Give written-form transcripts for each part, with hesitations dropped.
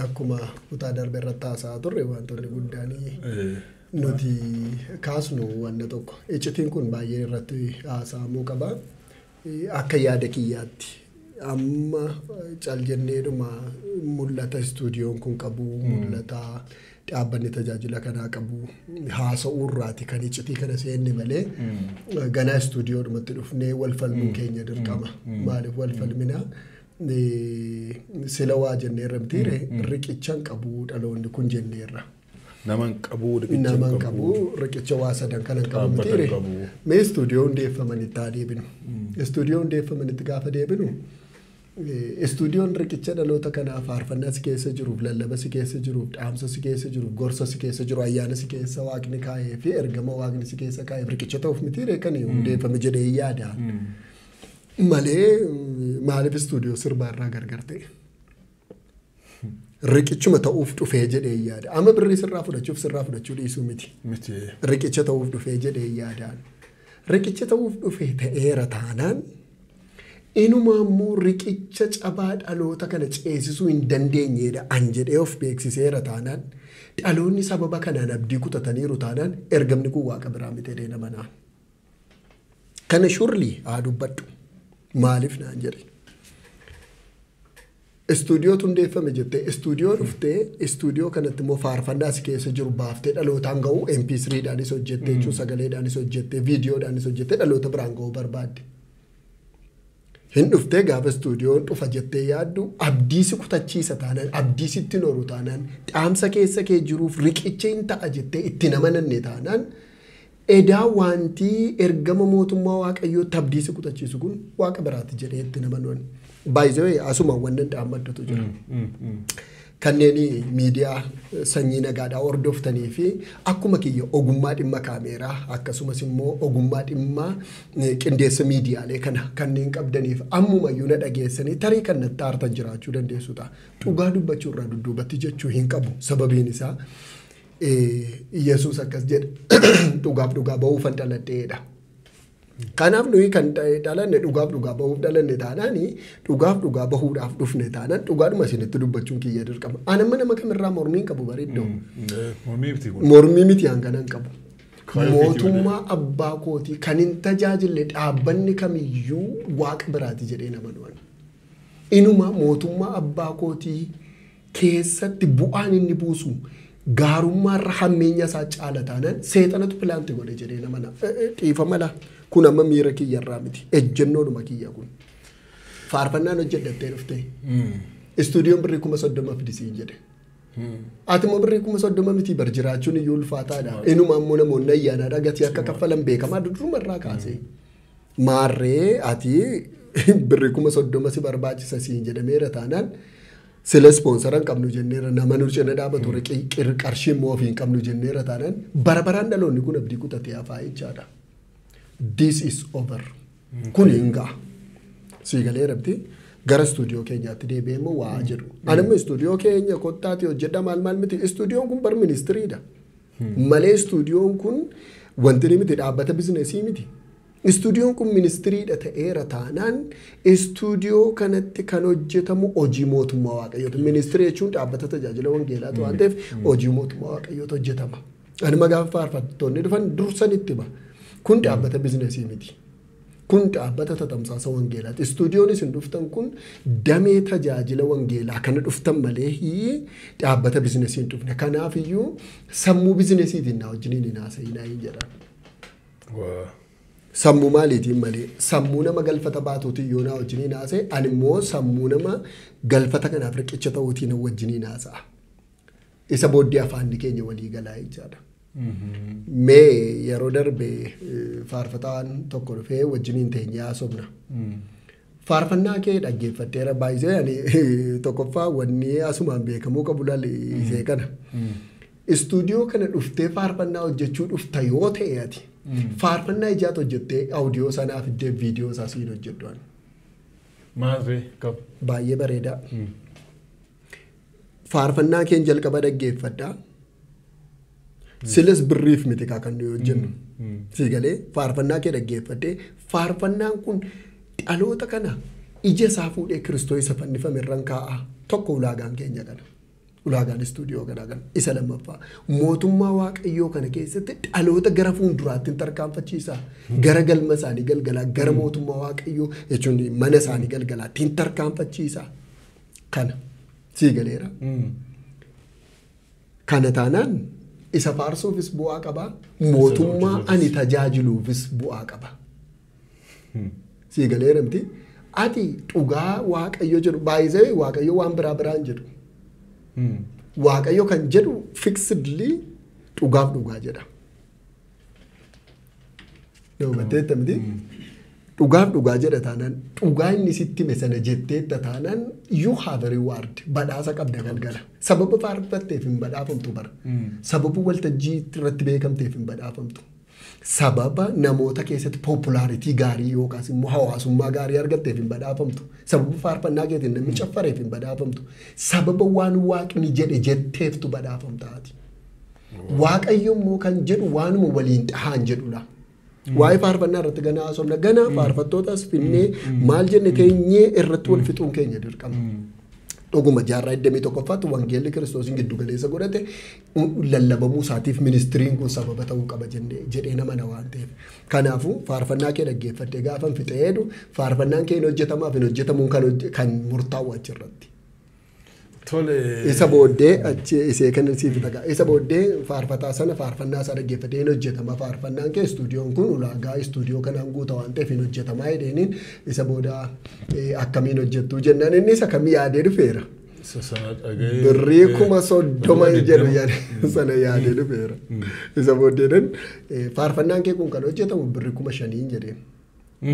akkuma kutaa darbe irratti haasaa turre wantoonni guddaanii nuti kaasnu wanna tokko. Iccitiin kun baay'ee irratti haasa'amuu qaba. Akka yaada kiyyaatti amma caljenneedhuma mul'ata istuudiyoon kun qabu mul'ata dhaabbanni tajaajila kanaa qabu haasa'uu irraati kan iccitii kana seenne malee ganaa istuudiyoodhumatti dhufnee wal falmuun keenya dirqama. Maaliif wal falminaa? Sila waa jenneerra mitiire riqichaan qabu dhaloonni kun jenneerra. Naman qabu riqicha waa sadan kanan qabu mitiire. Mee istuudiyoo hundeeffamanitti haa deebinu. Istuudiyoo hundeeffamanitti gaafa deebinu istuudiyoon riqicha dhaloota kanaa faarfannaa si keessa jiruuf lallaba si keessa jiruuf dhaamsa si keessa jiruuf gorsa si keessa jiru ayyaana si keessa waaqni kaa'ee fi ergama waaqni si keessa kaa'eef riqicha ta'uuf mitiire kan hundeeffame jedhee yaada. Malee maaliif istuudiyoo sirbaarraa gargar ta'e? Riqichuma ta'uuf dhufee jedhee yaada. Amma birrii sirraa fudhachuu dhiisuu miti. Riqicha ta'uuf dhufee jedhee yaadaan. Riqicha ta'uuf dhufee ta'eera taanaan inuma ammoo riqicha cabaa dhaloota kana ceesisuu hin dandeenyedha an jedhee of beeksiseera taanaan dhaloonni sababa kanaan abdii kutataniiru taanaan ergamni kun waaqa biraa miti jedhee nama naan. Kana shurlii haa dubbadhu. Maaliif naan jedhe? Istuudiyootu hundeeffame jettee istuudiyoo dhuftee istuudiyoo kanatti immoo faarfannaa si keessa jiru baaftee dhalootaan ga'u MP3dhaanis hojjettee jechuun sagaleedhaanis hojjettee viidiyoodhaanis hojjettee dhaloota biraan ga'uu barbaadde. Hin dhuftee gaafa istuudiyoon dhufa jettee yaaddu abdii si kutachiisa taanaan abdii sitti noru taanaan dhaamsa keessa kee jiruuf riqicha hin ta'a jettee itti nama nanne taanaan edaa wanti ergama mootummaa waaqayyoo abdii si kutachiisu kun waaqa biraatti jedhee itti nama noonni. Baay'ee asuma wannan dhaammaddatu jira. Kanneen miidiyaa sanyii nagaadhaa hordoftanii fi akkuma kiyya ogummaa dhimma kaameeraa akkasumas immoo ogummaa dhimma qindeessa miidiyaalee kana kanneen qabdaniif ammumayyuu na dhageessanii tarii kan natti aartan jiraachuu dandeessu ta'a. Dhugaa dubbachuu irraa dudduubatti jechuu hin qabu. Sababiin isaa Yesuus akkas jedha dhugaaf dhugaa ba'uufan dhaladheedha. Kanaaf nuyi kan dhalanne dhugaaf dhugaa bahuuf dhalanne taanaani dhugaaf dhugaa bahuudhaaf dhufne taanaan dhugaadhuma isinitti dubbachuun kiyya dirqama. Anamma nama kamirraa mormiin qabu bareeddoo. Mormii miti hanganan qabu. Mootummaa abbaa kootii kan hin tajaajille dhaabbanni kamiyyuu waaqa biraati jedhee nama nuwan. Inuma mootummaa abbaa kootii keessatti bu'aan inni buusu gaarummaarra hammeenya isaa caala taanaan seexanatu pilaanti godhe jedhee nama dhiifama laa. Kun amma miira kiyya irraa miti. Ejjennoodhuma kiyya kun. Faarfannaan hojjedhattee dhuftee. Istuudiyoon birrii 30,000 fidisiin jedhe. Ati immoo birrii 30,000 miti bar jiraachuun iyyuu ulfaataadha. Inuma ammoo namoonni ayyaanaadha gatii akka kaffalan beekamaa duduruma irraa kaasee. Maarree ati birrii 30,000 si barbaachisa siin jedhameera taanaan sila ispoonsara hin qabnu jenneera nama nu cina dhaabatu qarshii immoo ofii hin qabnu jenneera taanaan barabaraan dhaloonni kun abdii kutatee hafaa jechaadha. This is over. Kun hingaa. Siigalee rabti gara istuudiyoo keenyaatti deebi'ee immoo waa jedhu. Anamma istuudiyoo keenya kottaati hojjedha maal miti. Istuudiyoon kun bar ministiriidha. Malee istuudiyoon kun wanti ni miti dhaabbata bizinesii miti. Istuudiyoon kun ministiriidha ta'eera taanaan istuudiyoo kanatti kan hojjetamu hojii mootummaa waaqayyooti. Ministirii jechuun dhaabbata tajaajila wangeelaatu waan ta'eef hojii mootummaa waaqayyooti hojjetama. Anuma gaafa faarfattoonni dhufan dursanitti ba. Kun dhaabbata bizinesii miti. Kun dhaabbata tatamsaasa wangeelaati. Istuudiyoon isin dhuftan kun damee tajaajila wangeelaa kana dhuftan malee dhaabbata bizinesii hin dhufne. Kanaaf iyyuu sammuu bizinesiitiin na wajjiniin hin haasa'inaa hin jedhan. Sammuu maaliitiin malee sammuu nama galfata baatuutiin yoo na wajjiniin haasa'e ani immoo sammuu nama galfata kanaaf riqicha ta'uutiin wajjiniin haasa'a. Isa booddee afaanni keenya walii galaa jechaadha. Mee yeroo darbe faarfataan tokko dhufee wajjiniin teenyee haasofna. Faarfannaa kee dhaggeeffatteera baay'isee ani tokkoffaa wanni asumaan beekamuu qabu lalisee kana. Istuudiyoo kana dhuftee faarfannaa hojjechuu dhufta yoo ta'e ati faarfannaa ijaat hojjettee audiyoo sanaa fiddee viidiyoo isaa siin hojjedhu. Maal qabu? Baay'ee bareedaa. Faarfannaa keen jalqaba dhaggeeffadhaa. Silas birriif miti kan nuyi hojjennu. Siigalee faarfannaa kee dhaggeeffadhee faarfannaan kun dhaloota kana ija isaa fuudhee Kiristoos isa fannifame irraan kaa'a. Tokko ulaagaan keenya kana. ulaagaan istuudiyoo kanaa kana isa lammaffaa mootummaa waaqayyoo kana keessatti dhaloota gara fuulduraatti tarkaanfachiisaa gara galma isaanii galgalaa gara mootummaa waaqayyoo jechuun mana isaanii galgalaatti tarkaanfachiisaa kana sii galeera. Kana taanaan isa faarsuufis bu'aa qaba mootummaa ani tajaajiluufis bu'aa qaba. Sii galeera miti ati dhugaa waaqayyo jedhu baay'isee waaqayyo waan biraan jedhu. Waaqayyo kan jedhu fixedly dhugaa jedha. Hubatteetta miti dhugaa jedha taanaan dhugaa inni sitti mesana jetteetta taanaan you have a reward badhaasa qabda galgala. Sababa faarfatteef hin badhaafamtu bara. Sababa waltajjii irratti beekamteef hin badhaafamtu. Sababa namoota keessatti populaaritii gaarii yookaas immoo hawaasummaa gaarii argatteef hin badhaafamtu. Sababa faarfannaa keetiin namni caffareef hin badhaafamtu. Sababa waan waaqni jedhe jetteeftu badhaafamtaati. Waaqayyo immoo kan jedhu waanuma waliin dhahaan jedhudha. Waa'ee faarfannaa irratti ganaa haasofna ganaa faarfattootas finnee maal jenne teenyee irratti wal fixuun keenya dirqama. Dhuguma jaarraa 21ffaatti wangeelli Kiristoosiin giddu galeessa godhate lallabamuu isaatiif ministiriin kun sababa ta'uu qaba jedhee nama na waan ta'eef. Kanaafuu faarfannaa kee dhaggeeffattee gaafa fixee jedhu faarfannaan kee hin hojjetamaaf hin hojjetamuun kan murtaa'u achirratti. Isa booddee achi isee kan siif dhagaa. Isa booddee faarfataa sana faarfannaa isaa dhaggeeffatee hin hojjetama. Faarfannaan kee istuudiyoon kun ulaagaa istuudiyoo kanaan guuta waan ta'eef hin hojjetamaa jedheeniin isa booda akkamiin hojjettuu jennaan inni isa kamii yaadee dhufeera. Birrii 30,000 jedhu sana yaadee dhufeera. Isa booddeedhaan faarfannaan kee kun kan hojjetamu birrii 5,000 jedheen.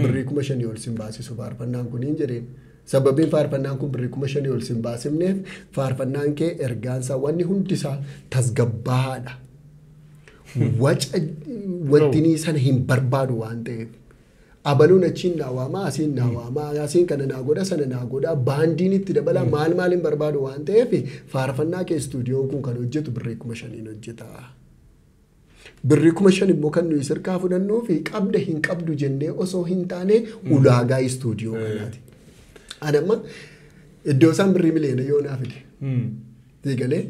Birrii 5,000 ol sin baasisu faarfannaan kuniin jedheen. Sababiin faarfannaan kun birrii 5,000 ol sin baasifneef faarfannaan kee ergaansaa wanni hundisaa tasgabbaadha. Wantinii sana hin barbaadu waan ta'eef. Abaluun achiin naawaamaa asiin naawaamaa asiin kana naa godha sana naa godha baandiin itti dabala maal hin barbaadu waan ta'eef faarfannaa kee istuudiyoon kun kan hojjetu birrii 5,000 hojjeta. Birrii 5,000 immoo kan nuyi sirkaa fudhannuu fi qabda hin qabdu jennee osoo hin taane ulaagaa istuudiyoo kanaati. Anamma iddoo isaan birrii miliyoona yoo naa fide. Eegalee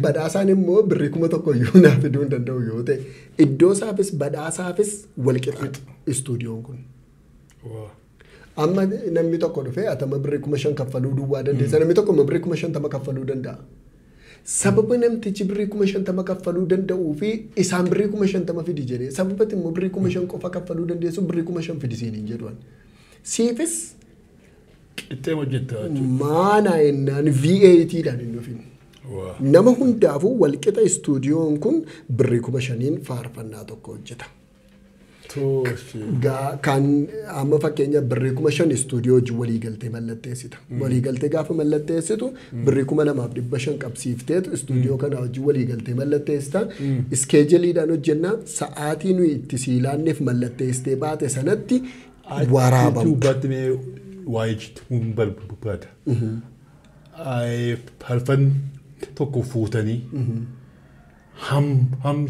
badhaasaan immoo birrii 1,000 yoo naa fiduu hin danda'u yoo ta'e iddoo isaafis badhaasaafis walqixa istuudiyoon kun. Amma namni tokko dhufee atama birrii 5,000 kaffaluu duwwaa dandeessa. Namni tokko birrii 50,000 kaffaluu danda'a. Sababa namtichi birrii 50,000 kaffaluu danda'uu fi isaan birrii 50,000 fidi jedhee sababatti immoo birrii 5,000 qofa kaffaluu dandeessu birrii 5,000 fidi siiniin jedhuun. Siifis maana ennaan VAT'dhaan hin dhufin. Nama hundaafuu walqixa istuudiyoon kun birrii 5,000 faarfannaa tokko hojjeta. Kan amma fakkeenya birrii 5,000 istuudiyoo wajjin waliigaltee mallatteessita. Waliigaltee gaafa mallatteessitu birrii 2,500 qabsiifteetu istuudiyoo kana wajjin waliigaltee mallatteessita. Iskeejiliidhaan hojjennaa sa'aatii nuyi itti siilaanneef mallatteessitee baate sanatti waraabamu. Waa'ee barbaada. Faarfannaa tokko fuutanii ham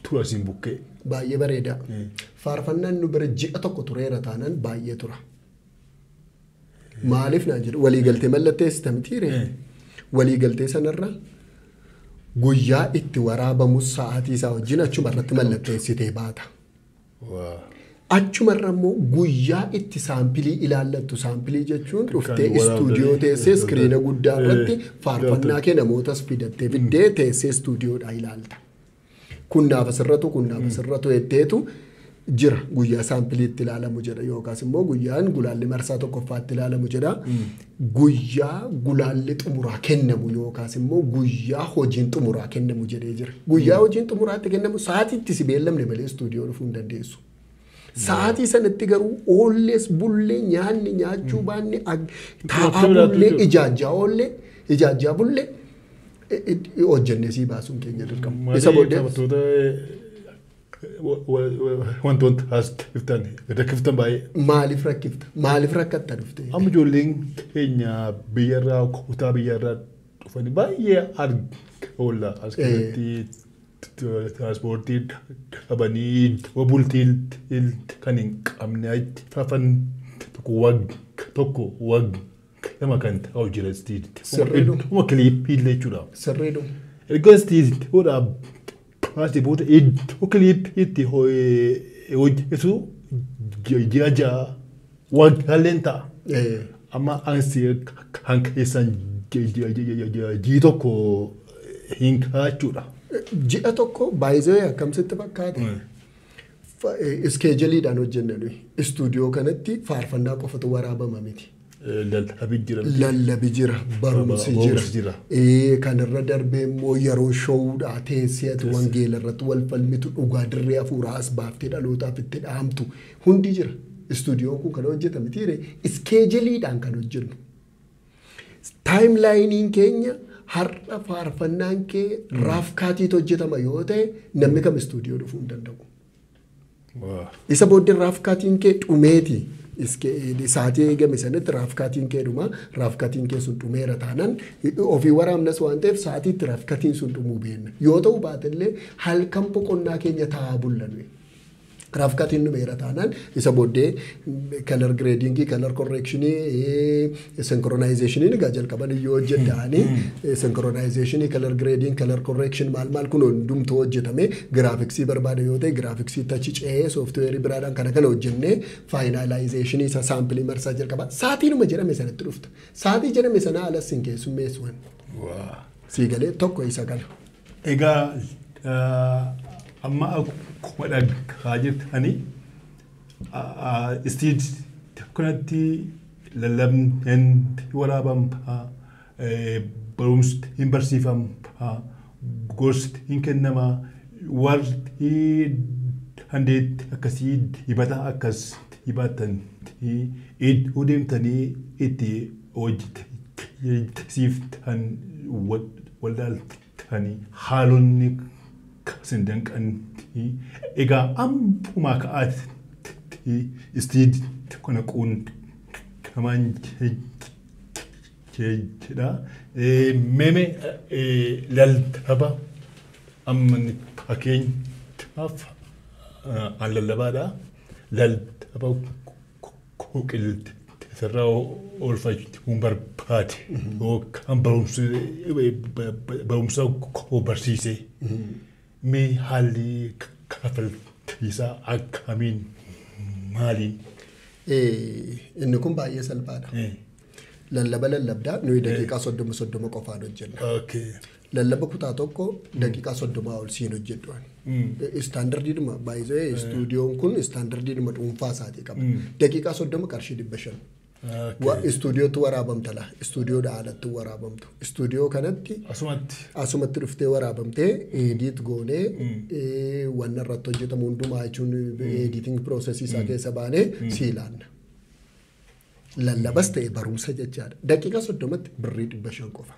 tura siin bukkee. Baay'ee bareeda. Faarfannaan nu bira ji'a tokko tureera taanaan baay'ee tura. Maaliif naan jedhu waliigaltee mallatteessita mitiire. Waliigaltee sanarra guyyaa itti waraabamus sa'aatii isaa wajjin achuma irratti mallatteessitee baata. Achumarra immoo guyyaa itti saampilii ilaallattu saampilii jechuun dhuftee istuudiyoo teessee iskiriina guddaa irratti faarfannaa kee namootas fidattee fiddee teessee istuudiyoodhaa ilaalta. Kun naaf asirratu jetteetu jira guyyaa saampilii itti ilaalamu jedha yookaas immoo guyyaan gulaalli marsaa tokkoffaatti ilaalamu jedha. Guyyaa gulaalli xumuraa kennamu yookaas immoo guyyaa hojiin xumuraa kennamu jedhee jira. Guyyaa hojiin xumuraatti kennamu sa'aatiitti si beellamne malee istuudiyoo dhufuu hin dandeessu. Sa'aatii sanatti garuu oollees bullee nyaanni nyaachuu baanne taa'aa bullee ijaajjaa bullee hojjennee sii baasuun keenya dirqama. Isa booddee wantoota rakkiftan baay'ee. Maaliif rakkifta? Maaliif rakkatta dhufte? Amma ijoolleen keenya biyyarraa kutaa biyyarraa dhufanii baay'ee oolla as keessatti. Transportii dhabanii bultii kan hin qabne faarfannaa tokko nama kan ta'u jira istiidii. Sirriidhu. Uma kiliippii illee jechuudha. Sirriidhu. Erga istiidii hodhaa baasii booda iddoo kiliippiitti hojjetu ji'a ja'a waggaan ta'a. Amma ansi kan keessan ji'i tokko hin kaachuudha. Ji'a tokko baay'ee akkamsitti fakkaate. Iskeejaliidhaan hojjenna nuyi. Istuudiyoo kanatti faarfannaa qofatu waraabama miti. Lallabi jira, barumsi jira. Kanarra darbee immoo yeroo showuudhaa teessee ati wangeela irratti wal falmitu dhugaa dirree hafuuraa as baaftee dhalootaaf itti dhaamtu hundi jira. Istuudiyoon kun kan hojjetame tiire iskeejaliidhaan kan hojjennu. Taayimlaayiniin keenya har'a faarfannaan kee raafkaatiitu hojjetama yoo ta'e namni kam istuudiyoo dhufuu hin danda'u. Isa booddee raafkaatiin kee dhumeeti. Saatii eegame sanatti raafkaatiin kee dhuma. Raafkaatiin kee sun dhumeera taanaan ofii waraabnas waan ta'eef saatiitti raafkaatiin sun dhumuu beekna. Yoo ta'u baatellee halkan boqonnaa keenya taa'aa bullannu. Raafkaatiin dhumeera taanaan isa booddee color grading, color correction, synchronization egaa jalqaban yoo hojjetanii synchronization, color grading, color correction maal kun hundumtuu hojjetame graphicsii barbaada yoo ta'e graphicsii tachi ce'ee software biraadhaan kana hojjennee finalization isa sample marsaa jalqaba saatiinuma jedhame sanatti dhufta. Saatii jedhame sana alas sin keessummeessuwan. Siigalee tokko isa kana. Egaa amma akkuma dhagaa jirtanii istiidii kanatti lallabneen waraabampa barumsi hin barsiifampa gorsi hin kennama warri dandeetti akkasii dibata akkas dibatan iddoo deemtanii itti hojjechiiftan waldaaltanii haalonni kasin danqanii egaa ampumaa ka'aatti istiidii kana quunnamaan jedha. Meme lallaba amma fakkeenyaaf an lallabaadha. Lallaba qilxirraa oolfachuun barbaade yookaan barumsa barsiisee. Mee haalli kaffaltiisaa akkamiin maaliin? Inni kun baay'ee salphaadha. Lallaba lallabdaa nuyi daqiiqaa 30 qofaan hojjenna. Lallaba kutaa tokko daqiiqaa 30 ol siin hojjedhu. Istaandardiidhuma baay'ee istuudiyoon kun istaandardiidhuma dhuunfaa isaatii qaba. Daqiiqaa 30 qarshii 500. Istuudiyootti waraabamta la. Istuudiyoodha alatti waraabamtu. Istuudiyoo kanatti asumatti dhuftee waraabamtee edit goonee waan irratti hojjetamu hundumaa jechuun editing process isaa keessa baanee siilaanna. Lallabas ta'e barumsa jechaadha. Daqiiqaa 30tti birrii 500 qofa.